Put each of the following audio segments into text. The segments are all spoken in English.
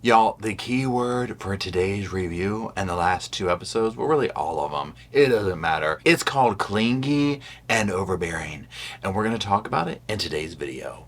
Y'all, the key word for today's review and the last 2 episodes, well, really all of them, it doesn't matter. It's called clingy and overbearing, and we're going to talk about it in today's video.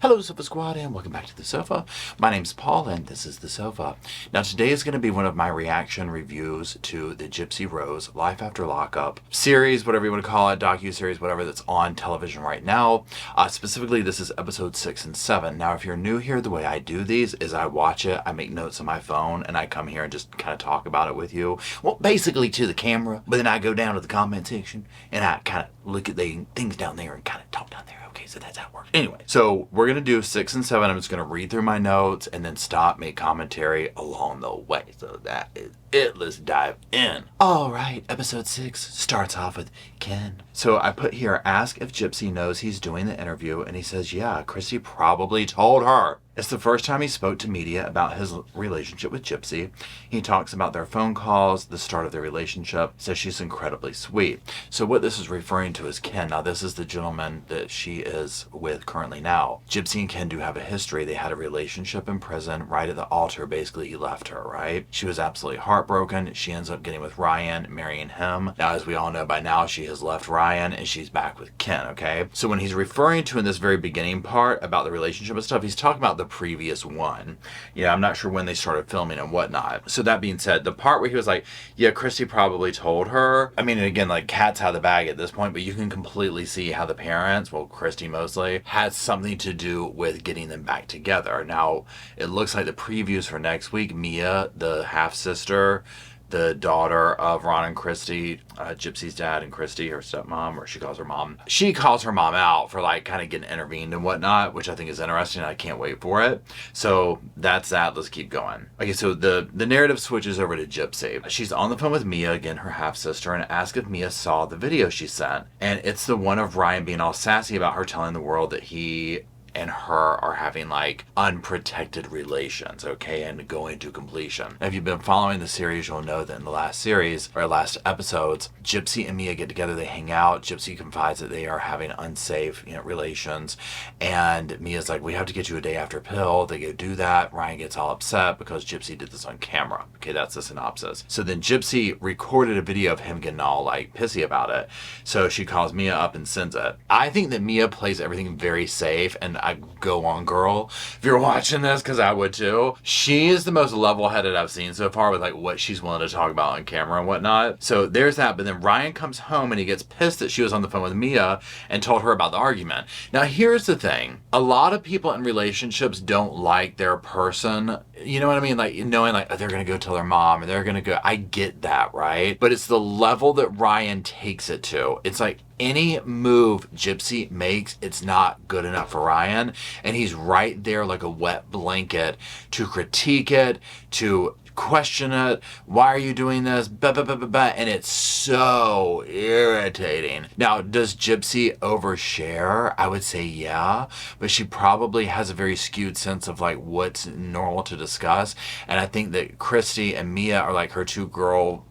Hello Sofa Squad and welcome back to The Sofa. My name's Paul and this is The Sofa. Now today is going to be one of my reaction reviews to the Gypsy Rose Life After Lockup series, whatever you want to call it, docu-series, whatever, that's on television right now. Specifically, this is episode 6 and 7. Now if you're new here, the way I do these is I watch it, I make notes on my phone, and I come here and just kind of talk about it with you. Well, basically to the camera, but then I go down to the comment section and I kind of look at the things down there and kind of talk down there. Okay, so that's how it works. Anyway, so we're going to do 6 and 7. I'm just going to read through my notes and then stop, make commentary along the way. So that is it. Let's dive in. All right, episode 6 starts off with Ken. So I put here, ask if Gypsy knows he's doing the interview, and he says, yeah, Christy probably told her. It's the first time he spoke to media about his relationship with Gypsy. He talks about their phone calls, the start of their relationship, says she's incredibly sweet. So what this is referring to is Ken. Now this is the gentleman that she is with currently now. Gypsy and Ken do have a history. They had a relationship in prison. Right at the altar, basically, he left her, right? She was absolutely heartbroken. She ends up getting with Ryan, marrying him. Now, as we all know by now, she has left Ryan and she's back with Ken, okay? So when he's referring to in this very beginning part about the relationship and stuff, he's talking about the previous one. Yeah, I'm not sure when they started filming and whatnot. So that being said, the part where he was like, yeah, Christy probably told her. I mean, and again, like, cat's out of the bag at this point, but you can completely see how the parents, well, Christy mostly, had something to do with getting them back together. Now, it looks like the previews for next week, Mia, the half-sister, the daughter of Ron and Christy, Gypsy's dad and Christy, her stepmom, or she calls her mom. She calls her mom out for like kind of getting intervened and whatnot, which I think is interesting. I can't wait for it. So that's that. Let's keep going. Okay, so the narrative switches over to Gypsy. She's on the phone with Mia, again, her half-sister, and asks if Mia saw the video she sent. And it's the one of Ryan being all sassy about her telling the world that he and her are having like unprotected relations, okay, and going to completion. If you've been following the series, you'll know that in the last series or last episodes, Gypsy and Mia get together, they hang out. Gypsy confides that they are having unsafe, relations, and Mia's like, we have to get you a day after pill. They go do that. Ryan gets all upset because Gypsy did this on camera. Okay, that's the synopsis. So then Gypsy recorded a video of him getting all like pissy about it. So she calls Mia up and sends it. I think that Mia plays everything very safe, and I go on, girl, if you're watching this, because I would too. She is the most level-headed I've seen so far with like what she's willing to talk about on camera and whatnot. So there's that. But then Ryan comes home and he gets pissed that she was on the phone with Mia and told her about the argument. Now here's the thing. A lot of people in relationships don't like their person. You know what I mean? Like, knowing like, oh, they're going to go tell their mom, or they're going to go, I get that, right? But it's the level that Ryan takes it to. It's like, any move Gypsy makes, it's not good enough for Ryan. And he's right there like a wet blanket to critique it, to question it. Why are you doing this? And it's so irritating. Now, does Gypsy overshare? I would say yeah, but she probably has a very skewed sense of like what's normal to discuss. And I think that Christy and Mia are like her two girl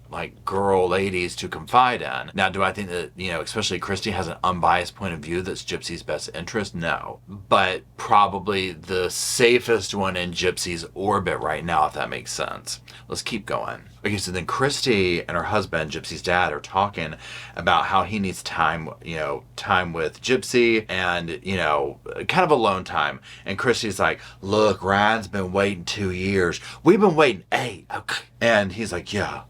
ladies to confide in. Now, do I think that, especially Christy has an unbiased point of view that's Gypsy's best interest? No. But probably the safest one in Gypsy's orbit right now, if that makes sense. Let's keep going. Okay, so then Christy and her husband, Gypsy's dad, are talking about how he needs time, time with Gypsy and, kind of alone time. And Christy's like, look, Ryan's been waiting 2 years. We've been waiting 8. Okay. And he's like, yeah.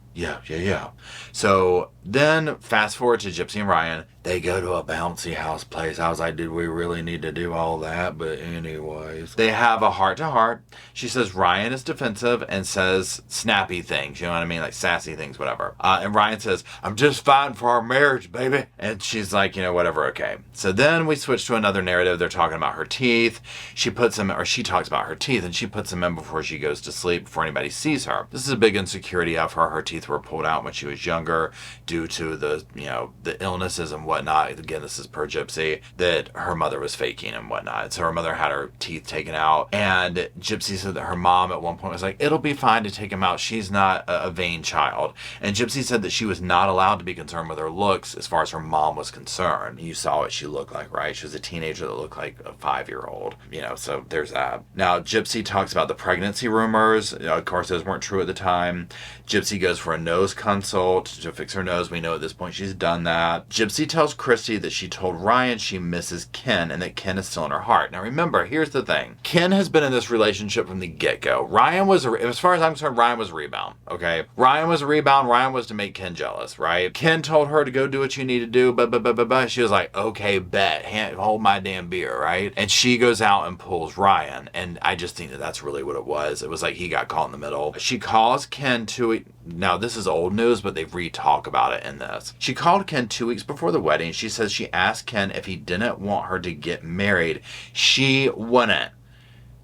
So then fast forward to Gypsy and Ryan. They go to a bouncy house place. I was like, did we really need to do all that? But anyways, they have a heart-to-heart. She says Ryan is defensive and says snappy things. You know what I mean? Like sassy things, whatever. And Ryan says, I'm just fighting for our marriage, baby. And she's like, whatever, okay. So then we switch to another narrative. They're talking about her teeth. She talks about her teeth, and she puts them in before she goes to sleep, before anybody sees her. This is a big insecurity of her. Her teeth were pulled out when she was younger due to the, the illnesses and whatnot whatnot, again, this is per Gypsy, that her mother was faking and whatnot. So her mother had her teeth taken out, and Gypsy said that her mom at one point was like, it'll be fine to take him out. She's not a vain child. And Gypsy said that she was not allowed to be concerned with her looks as far as her mom was concerned. You saw what she looked like, right? She was a teenager that looked like a 5-year-old, so there's that. Now, Gypsy talks about the pregnancy rumors. Of course, those weren't true at the time. Gypsy goes for a nose consult to fix her nose. We know at this point she's done that. Gypsy tells Christy that she told Ryan she misses Ken and that Ken is still in her heart. Now remember, here's the thing. Ken has been in this relationship from the get-go. Ryan was, as far as I'm concerned, Ryan was a rebound, okay? Ryan was a rebound. Ryan was to make Ken jealous, right? Ken told her to go do what you need to do, but she was like, okay, bet. Hold my damn beer, right? And she goes out and pulls Ryan. And I just think that that's really what it was. It was like he got caught in the middle. She calls Ken now this is old news, but they've re-talk about it in this. She called Ken 2 weeks before the wedding. She says she asked Ken if he didn't want her to get married. She wouldn't.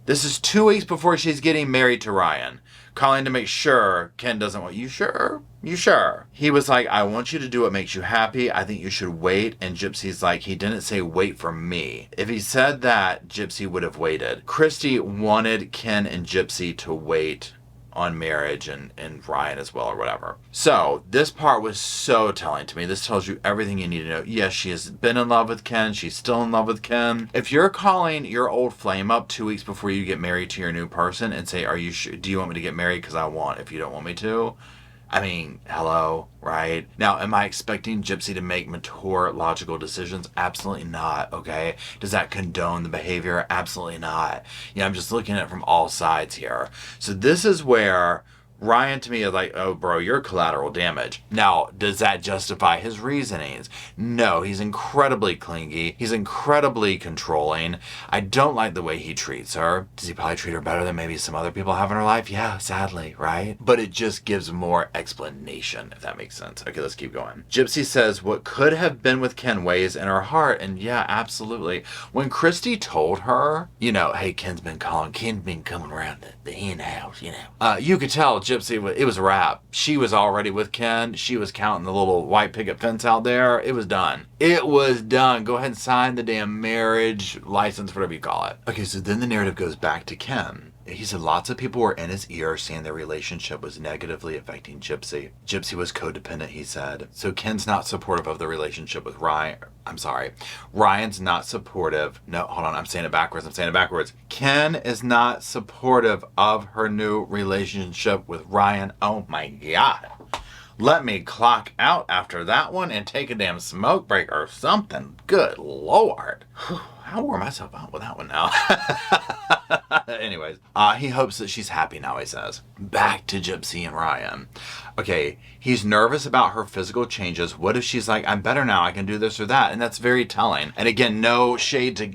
This is 2 weeks before she's getting married to Ryan. Calling to make sure Ken doesn't want, you sure? You sure? He was like, I want you to do what makes you happy. I think you should wait. And Gypsy's like, he didn't say wait for me. If he said that, Gypsy would have waited. Christy wanted Ken and Gypsy to wait on marriage and Ryan as well or whatever. So this part was so telling to me. This tells you everything you need to know. Yes, she has been in love with Ken. She's still in love with Ken. If you're calling your old flame up 2 weeks before you get married to your new person and say, are you sure? Do you want me to get married? Because I want, if you don't want me to. I mean, hello, right? Now, am I expecting Gypsy to make mature, logical decisions? Absolutely not, okay? Does that condone the behavior? Absolutely not. I'm just looking at it from all sides here. So this is where Ryan to me is like, oh bro, you're collateral damage. Now, does that justify his reasonings? No, he's incredibly clingy. He's incredibly controlling. I don't like the way he treats her. Does he probably treat her better than maybe some other people have in her life? Yeah, sadly, right? But it just gives more explanation, if that makes sense. Okay, let's keep going. Gypsy says what could have been with Ken weighs in her heart, and yeah, absolutely. When Christy told her, hey, Ken's been coming around the hen house, you could tell Gypsy, it was a wrap. She was already with Ken. She was counting the little white picket fence out there. It was done. It was done. Go ahead and sign the damn marriage license, whatever you call it. Okay, so then the narrative goes back to Ken. He said lots of people were in his ear saying their relationship was negatively affecting Gypsy. Gypsy was codependent, he said. So Ken's not supportive of the relationship with Ryan. I'm sorry. Ryan's not supportive. No, hold on. I'm saying it backwards. Ken is not supportive of her new relationship with Ryan. Oh my God. Let me clock out after that one and take a damn smoke break or something. Good Lord. I wore myself out with that one now. Anyways, he hopes that she's happy now, he says. Back to Gypsy and Ryan. Okay, he's nervous about her physical changes. What if she's like, I'm better now, I can do this or that? And that's very telling. And again, no shade to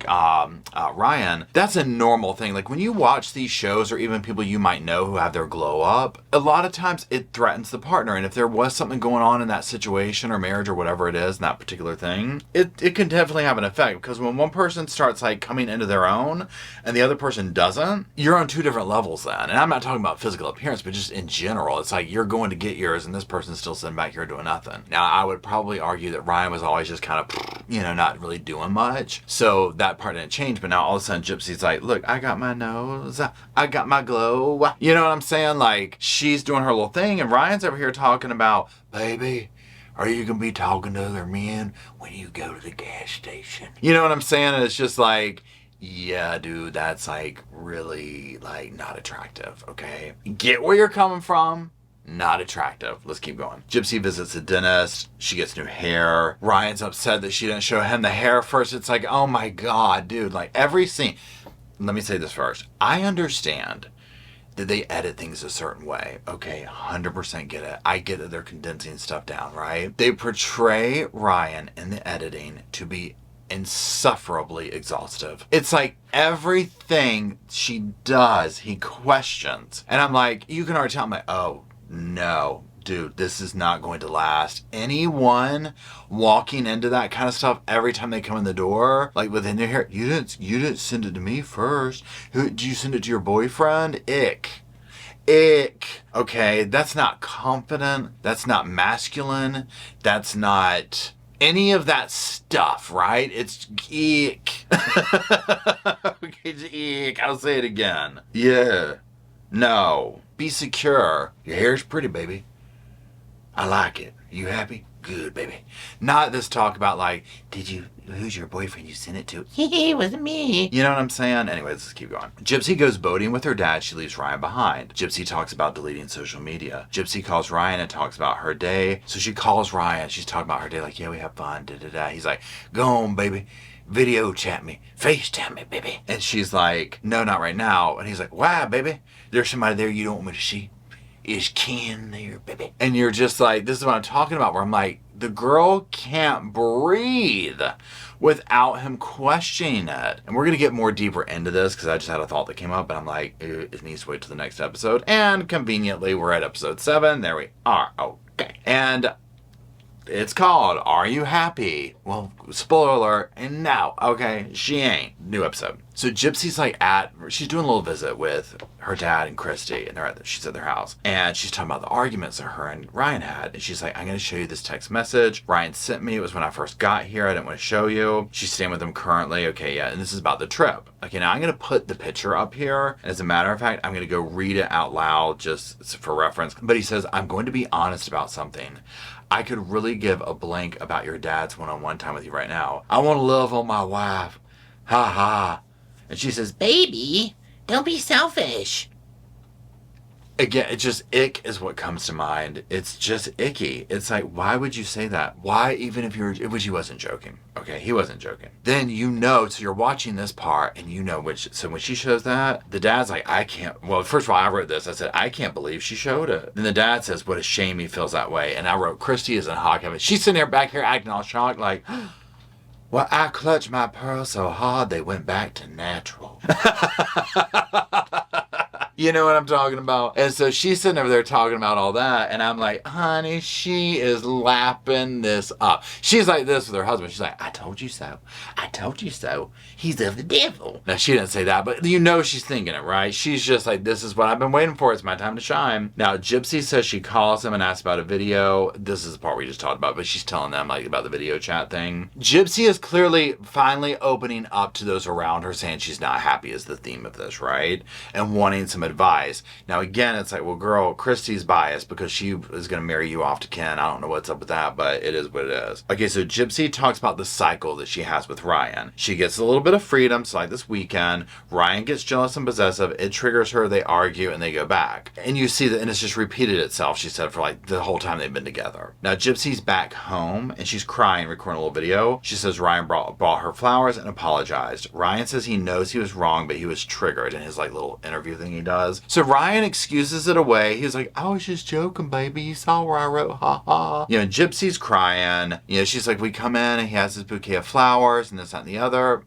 Ryan. That's a normal thing. Like when you watch these shows or even people you might know who have their glow up, a lot of times it threatens the partner. And if there was something going on in that situation or marriage or whatever it is, in that particular thing, it can definitely have an effect. Because when one person starts like coming into their own and the other person doesn't, you're on two different levels then. And I'm not talking about physical appearance, but just in general. It's like you're going to get yours and this person's still sitting back here doing nothing. Now, I would probably argue that Ryan was always just kind of, not really doing much. So that part didn't change. But now all of a sudden Gypsy's like, look, I got my nose. I got my glow. You know what I'm saying? Like she's doing her little thing and Ryan's over here talking about, baby, are you going to be talking to other men when you go to the gas station? You know what I'm saying? And it's just like, yeah, dude, that's like really like not attractive, okay? Get where you're coming from. Not attractive. Let's keep going. Gypsy visits a dentist. She gets new hair. Ryan's upset that she didn't show him the hair first. It's like, oh my God, dude, like every scene. Let me say this first. I understand that they edit things a certain way. Okay, 100% get it. I get that they're condensing stuff down, right? They portray Ryan in the editing to be insufferably exhaustive. It's like everything she does, he questions. And I'm like, you can already tell, I'm like, oh, no, dude, this is not going to last. Anyone walking into that kind of stuff every time they come in the door, like within their hair, you didn't send it to me first. Did you send it to your boyfriend? Ick. Okay, that's not confident. That's not masculine. That's not any of that stuff, right? It's eek. Okay, it's eek. I'll say it again. Yeah. No. Be secure. Your hair's pretty, baby. I like it. You happy? Good, baby. Not this talk about like, who's your boyfriend you sent it to? It wasn't me. You know what I'm saying? Anyways, let's keep going. Gypsy goes boating with her dad. She leaves Ryan behind. Gypsy talks about deleting social media. Gypsy calls Ryan and talks about her day. So she calls Ryan. She's talking about her day like, yeah, we have fun, da-da-da. He's like, go on, baby. Video chat me. FaceTime me, baby. And she's like, no, not right now. And he's like, why, baby? There's somebody there you don't want me to see. Is Ken there, baby? And you're just like, this is what I'm talking about, where I'm like, the girl can't breathe without him questioning it. And we're going to get more deeper into this because I just had a thought that came up and I'm like, it needs to wait till the next episode. And conveniently, we're at episode 7. There we are. Okay. And it's called Are You Happy? Well, spoiler alert, and now, okay, she ain't. New episode. So Gypsy's like she's doing a little visit with her dad and Christy, and she's at their house. And she's talking about the arguments that her and Ryan had. And she's like, I'm going to show you this text message Ryan sent me. It was when I first got here. I didn't want to show you. She's staying with him currently. Okay, yeah, and this is about the trip. Okay, now I'm going to put the picture up here. And as a matter of fact, I'm going to go read it out loud just for reference. But he says, I'm going to be honest about something. I could really give a blank about your dad's one-on-one time with you right now. I want to love on my wife. Ha ha. And she says, baby, don't be selfish. Again, it's just ick is what comes to mind. It's just icky. It's like, why would you say that? Why, even if he wasn't joking. Okay, he wasn't joking. Then so you're watching this part and so when she shows that, the dad's like, well, first of all, I wrote this. I said, I can't believe she showed it. Then the dad says, what a shame he feels that way. And I wrote, Christy is in hot heaven. She's sitting there back here acting all shocked like, well, I clutched my pearls so hard they went back to natural. You know what I'm talking about? And so she's sitting over there talking about all that. And I'm like, honey, she is lapping this up. She's like this with her husband. She's like, I told you so. I told you so. He's of the devil. Now, she didn't say that, but she's thinking it, right? She's just like, this is what I've been waiting for. It's my time to shine. Now, Gypsy says she calls him and asks about a video. This is the part we just talked about, but she's telling them like about the video chat thing. Gypsy is clearly finally opening up to those around her, saying she's not happy is the theme of this, right? And wanting some advice. Now again, it's like, well, girl, Christy's biased because she is going to marry you off to Ken. I don't know what's up with that, but it is what it is. Okay, so Gypsy talks about the cycle that she has with Ryan. She gets a little bit of freedom, so like this weekend, Ryan gets jealous and possessive, it triggers her, they argue, and they go back. And you see that, and it's just repeated itself, she said, for like the whole time they've been together. Now Gypsy's back home, and she's crying, recording a little video. She says Ryan brought her flowers and apologized. Ryan says he knows he was wrong, but he was triggered in his like little interview thing he does. So Ryan excuses it away. He's like, I was just joking, baby. You saw where I wrote, ha ha. Gypsy's crying. She's like, we come in and he has this bouquet of flowers and this, that, and the other.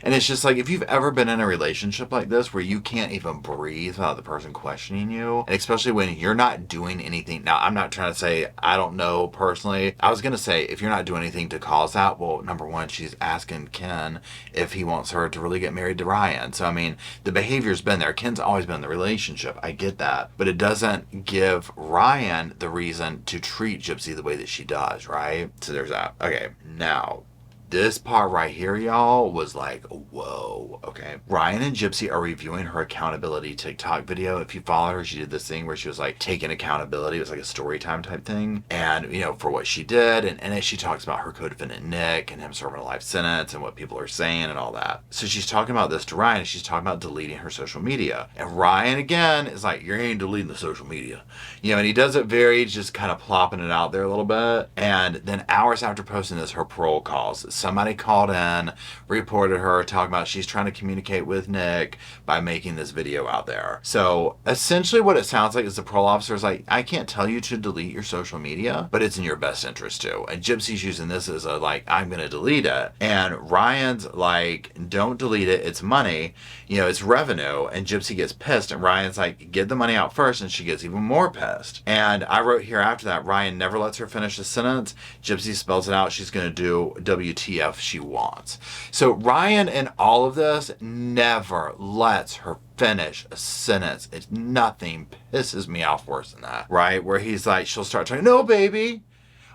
And it's just like, if you've ever been in a relationship like this where you can't even breathe without the person questioning you, and especially when you're not doing anything. Now, I'm not trying to say, I don't know personally. I was going to say, if you're not doing anything to cause that, well, number one, she's asking Ken if he wants her to really get married to Ryan. So, I mean, the behavior's been there. Ken's always been in the relationship. I get that. But it doesn't give Ryan the reason to treat Gypsy the way that she does, right? So there's that. Okay, now, this part right here, y'all, was like, whoa, okay. Ryan and Gypsy are reviewing her accountability TikTok video. If you follow her, she did this thing where she was like taking accountability. It was like a story time type thing. And, for what she did. And then she talks about her co-defendant, Nick, and him serving a life sentence and what people are saying and all that. So she's talking about this to Ryan, and she's talking about deleting her social media. And Ryan, again, is like, you ain't deleting the social media. And he does it very just kind of plopping it out there a little bit. And then hours after posting this, her parole calls. Somebody called in, reported her, talking about she's trying to communicate with Nick by making this video out there. So essentially what it sounds like is the parole officer is like, I can't tell you to delete your social media, but it's in your best interest to. And Gypsy's using this as a like, I'm going to delete it. And Ryan's like, don't delete it. It's money. It's revenue. And Gypsy gets pissed. And Ryan's like, get the money out first. And she gets even more pissed. And I wrote here after that, Ryan never lets her finish the sentence. Gypsy spells it out. She's going to do WTF she wants. So Ryan in all of this never lets her finish a sentence. Nothing pisses me off worse than that, right? Where he's like, she'll start talking, no, baby,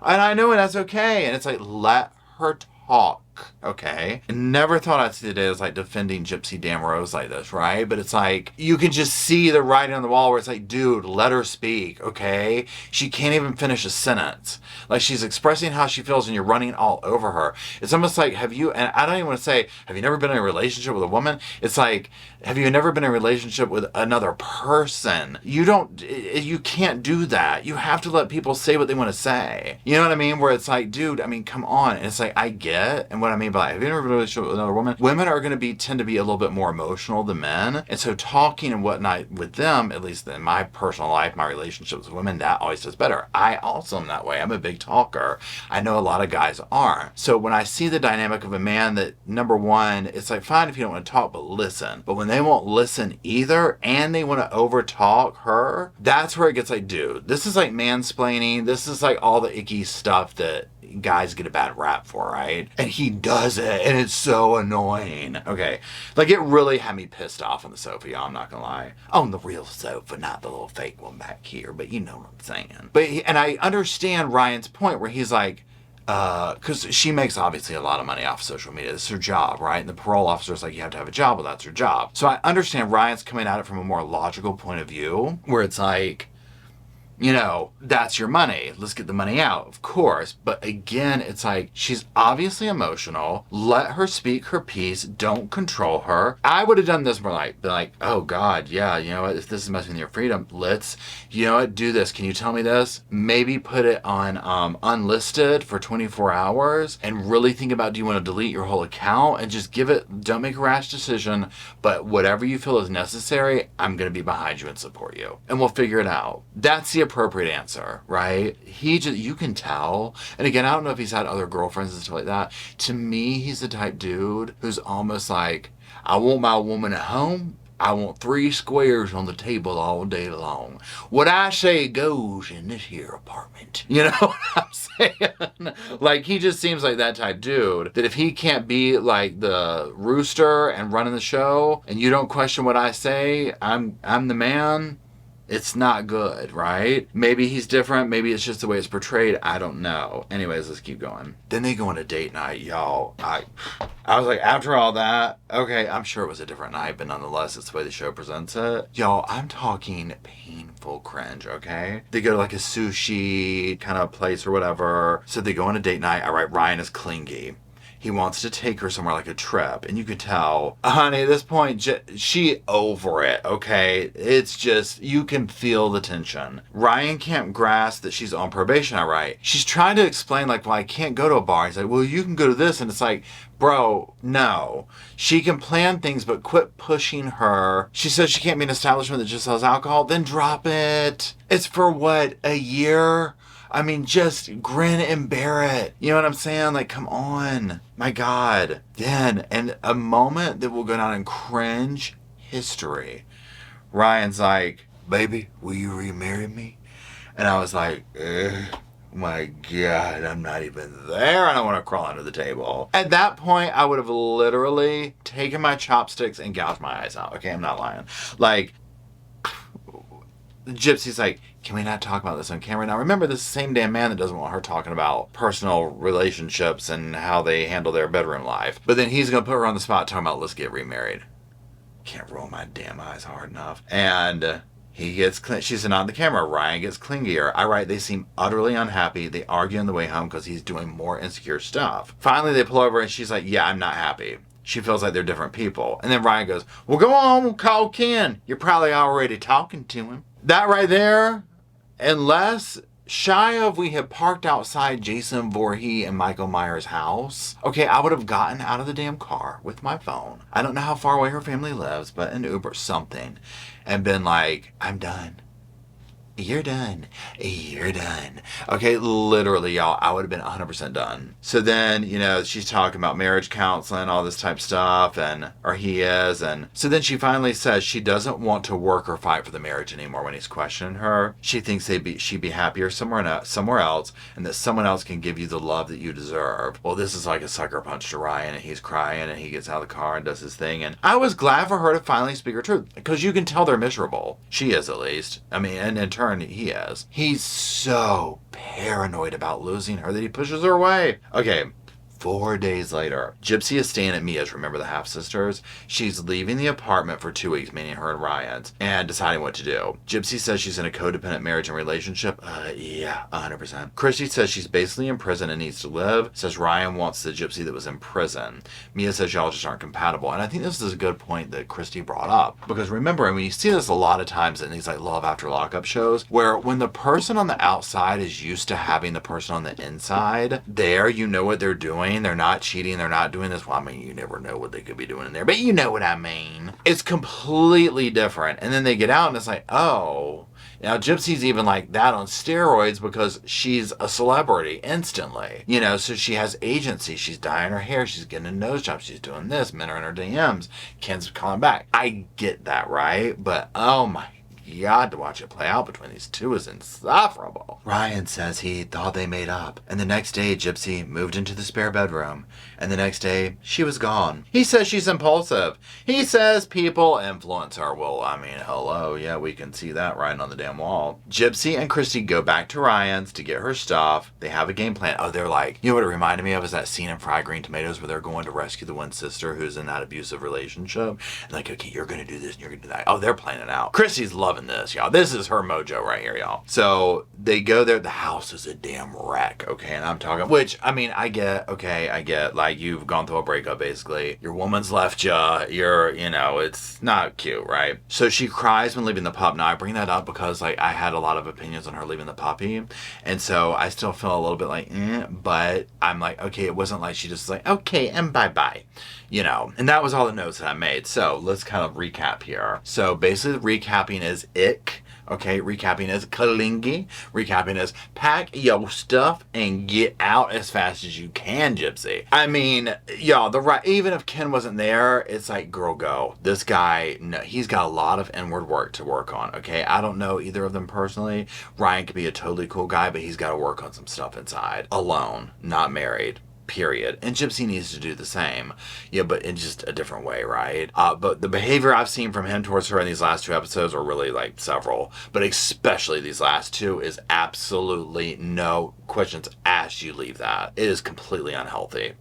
And I know, and that's okay. And it's like, let her talk. Okay. Never thought I'd see the day as like defending Gypsy damn Rose like this, right? But it's like, you can just see the writing on the wall where it's like, dude, let her speak, okay? She can't even finish a sentence. Like, she's expressing how she feels and you're running all over her. It's almost like, and I don't even want to say, have you never been in a relationship with a woman? It's like, have you never been in a relationship with another person? You can't do that. You have to let people say what they want to say. You know what I mean? Where it's like, dude, I mean, come on. And it's like, I get, and what I mean by, have you ever been in a relationship with another woman? Women are going to tend to be a little bit more emotional than men. And so talking and whatnot with them, at least in my personal life, my relationships with women, that always does better. I also am that way. I'm a big talker. I know a lot of guys aren't. So when I see the dynamic of a man that, number one, it's like, fine if you don't want to talk, but listen. But when they won't listen either, and they want to over talk her, that's where it gets like, dude, this is like mansplaining. This is like all the icky stuff that guys get a bad rap for, right? And he does it, and it's so annoying. Okay, like, it really had me pissed off on the sofa, y'all, I'm not gonna lie. On the real sofa, not the little fake one back here, but you know what I'm saying. But and I understand Ryan's point where he's like, because she makes obviously a lot of money off of social media. This is her job, right? And the parole officer's like, you have to have a job. Well, that's her job. So I understand Ryan's coming at it from a more logical point of view, where it's like, you know, that's your money. Let's get the money out, of course. But again, it's like, she's obviously emotional. Let her speak her piece. Don't control her. I would have done this more like, be like, oh God, yeah, you know what? If this is messing with your freedom, let's, you know what? Do this. Can you tell me this? Maybe put it on unlisted for 24 hours and really think about, do you want to delete your whole account? And just give it, don't make a rash decision, but whatever you feel is necessary, I'm going to be behind you and support you. And we'll figure it out. That's the appropriate answer, right? You can tell. And again, I don't know if he's had other girlfriends and stuff like that. To me, he's the type dude who's almost like, I want my woman at home. I want 3 squares on the table all day long. What I say goes in this here apartment. You know what I'm saying? Like, he just seems like that type dude that if he can't be like the rooster and running the show and you don't question what I say, I'm the man. It's not good, right? Maybe he's different. Maybe it's just the way it's portrayed. I don't know. Anyways, let's keep going. Then they go on a date night, y'all. I was like, after all that, okay, I'm sure it was a different night, but nonetheless, it's the way the show presents it. Y'all, I'm talking painful cringe, okay? They go to like a sushi kind of place or whatever. So they go on a date night. All right, Ryan is clingy. He wants to take her somewhere like a trip. And you could tell, honey, at this point, she over it, okay? It's just, you can feel the tension. Ryan can't grasp that she's on probation, all right? She's trying to explain, like, well, I can't go to a bar. He's like, well, you can go to this. And it's like, bro, no. She can plan things, but quit pushing her. She says she can't be an establishment that just sells alcohol. Then drop it. It's for what, a year? I mean, just grin and bear it. You know what I'm saying? Like, come on. My God. Then, and a moment that will go down in cringe history. Ryan's like, baby, will you remarry me? And I was like, my God, I'm not even there. I don't want to crawl under the table. At that point, I would have literally taken my chopsticks and gouged my eyes out. Okay, I'm not lying. Like, Gypsy's like, can we not talk about this on camera? Now, remember, this is the same damn man that doesn't want her talking about personal relationships and how they handle their bedroom life. But then he's going to put her on the spot talking about, let's get remarried. Can't roll my damn eyes hard enough. And he gets, she's not on the camera. Ryan gets clingier. I write, they seem utterly unhappy. They argue on the way home because he's doing more insecure stuff. Finally, they pull over and she's like, yeah, I'm not happy. She feels like they're different people. And then Ryan goes, well, go on, call Ken. You're probably already talking to him. That right there, unless shy of we had parked outside Jason Voorhees and Michael Myers' house, okay, I would have gotten out of the damn car with my phone. I don't know how far away her family lives, but an Uber, something, and been like, I'm done. You're done. You're done. Okay, literally, y'all, I would have been 100% done. So then, you know, she's talking about marriage counseling, all this type stuff, or he is. And so then she finally says she doesn't want to work or fight for the marriage anymore when he's questioning her. She thinks she'd be happier somewhere else, and that someone else can give you the love that you deserve. Well, this is like a sucker punch to Ryan, and he's crying, and he gets out of the car and does his thing. And I was glad for her to finally speak her truth, because you can tell they're miserable. She is, at least. I mean, and in turn, concerned he is. He's so paranoid about losing her that he pushes her away. Okay. 4 days later, Gypsy is staying at Mia's, remember the half-sisters? She's leaving the apartment for 2 weeks, meaning her and Ryan's, and deciding what to do. Gypsy says she's in a codependent marriage and relationship. Yeah, 100%. Christy says she's basically in prison and needs to live. Says Ryan wants the Gypsy that was in prison. Mia says y'all just aren't compatible. And I think this is a good point that Christy brought up. Because remember, I mean, you see this a lot of times in these like Love After Lockup shows, where when the person on the outside is used to having the person on the inside, there you know what they're doing. They're not cheating. They're not doing this. Well, I mean, you never know what they could be doing in there, but you know what I mean. It's completely different. And then they get out and it's like, oh, now Gypsy's even like that on steroids because she's a celebrity instantly, you know, so she has agency. She's dyeing her hair. She's getting a nose job. She's doing this. Men are in her DMs. Ken's calling back. I get that, right? But oh my God, to watch it play out between these two is insufferable. Ryan says he thought they made up, and the next day Gypsy moved into the spare bedroom, and the next day she was gone. He says she's impulsive. He says people influence her. Well, I mean, hello, yeah, we can see that right on the damn wall. Gypsy and Christy go back to Ryan's to get her stuff. They have a game plan. Oh, they're like, you know what it reminded me of is that scene in Fried Green Tomatoes where they're going to rescue the one sister who's in that abusive relationship. And like, okay, you're gonna do this and you're gonna do that. Oh, they're playing it out. Christy's loving this, y'all. This is her mojo right here, y'all. So they go there. The house is a damn wreck, okay? And I'm talking, which, I mean, I get, okay, I get, like, you've gone through a breakup, basically. Your woman's left ya. You're, you know, it's not cute, right? So she cries when leaving the pup. Now, I bring that up because, like, I had a lot of opinions on her leaving the puppy. And so I still feel a little bit like, but I'm like, okay, it wasn't like she just was like, okay, and bye-bye. You know, and that was all the notes that I made. So let's kind of recap here. So basically, recapping is ick. Okay, recapping is kalingi. Recapping is pack your stuff and get out as fast as you can, Gypsy. I mean, y'all, even if Ken wasn't there, it's like, girl, go. This guy, no, he's got a lot of inward work to work on, okay? I don't know either of them personally. Ryan could be a totally cool guy, but he's got to work on some stuff inside. Alone, not married. Period. And Gypsy needs to do the same. Yeah, but in just a different way, right? But the behavior I've seen from him towards her in these last 2 episodes, or really like several, but especially these last 2, is absolutely no questions asked you leave that. It is completely unhealthy.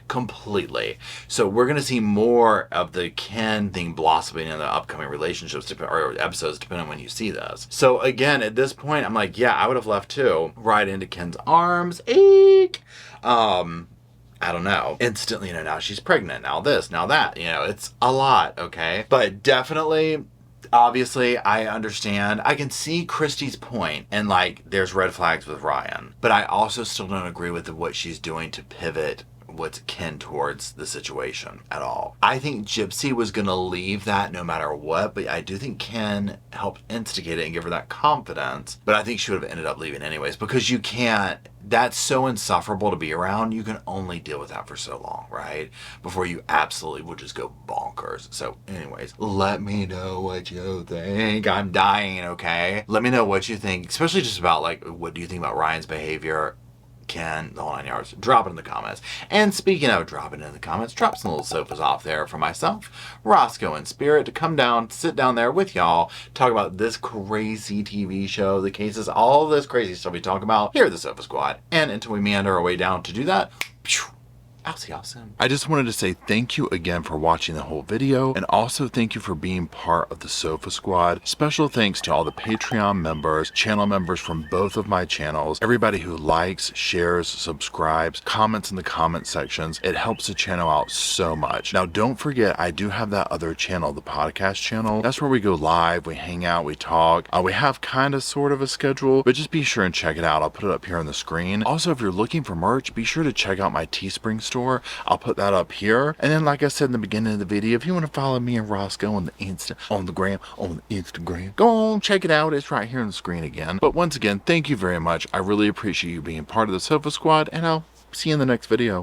Completely. So we're going to see more of the Ken thing blossoming in the upcoming relationships or episodes, depending on when you see this. So again, at this point, I'm like, yeah, I would have left too. Right into Ken's arms. Eek! I don't know. Instantly, you know, now she's pregnant, now this, now that, you know, it's a lot, okay? But definitely, obviously, I understand. I can see Christy's point, and like, there's red flags with Ryan. But I also still don't agree with what she's doing to pivot what's Ken towards the situation at all. I think Gypsy was going to leave that no matter what, but I do think Ken helped instigate it and give her that confidence. But I think she would have ended up leaving anyways, because you can't, that's so insufferable to be around. You can only deal with that for so long, right? Before you absolutely will just go bonkers. So anyways, let me know what you think. I'm dying, okay? Let me know what you think, especially just about like, what do you think about Ryan's behavior? Ken, the whole 9 yards. Drop it in the comments. And speaking of dropping it in the comments, drop some little sofas off there for myself, Roscoe, and Spirit to come down, sit down there with y'all, talk about this crazy TV show, the cases, all this crazy stuff we talk about here at the Sofa Squad. And until we meander our way down to do that, I'll see y'all soon. I just wanted to say thank you again for watching the whole video, and also thank you for being part of the Sofa Squad. Special thanks to all the Patreon members, channel members from both of my channels, everybody who likes, shares, subscribes, comments in the comment sections. It helps the channel out so much. Now, don't forget, I do have that other channel, the podcast channel. That's where we go live, we hang out, we talk. We have kind of sort of a schedule, but just be sure and check it out. I'll put it up here on the screen. Also, if you're looking for merch, be sure to check out my Teespring store. I'll put that up here. And then, like I said in the beginning of the video, if you want to follow me and Roscoe on the Instagram, go on, check it out. It's right here on the screen again. But once again, thank you very much. I really appreciate you being part of the Sofa Squad, and I'll see you in the next video.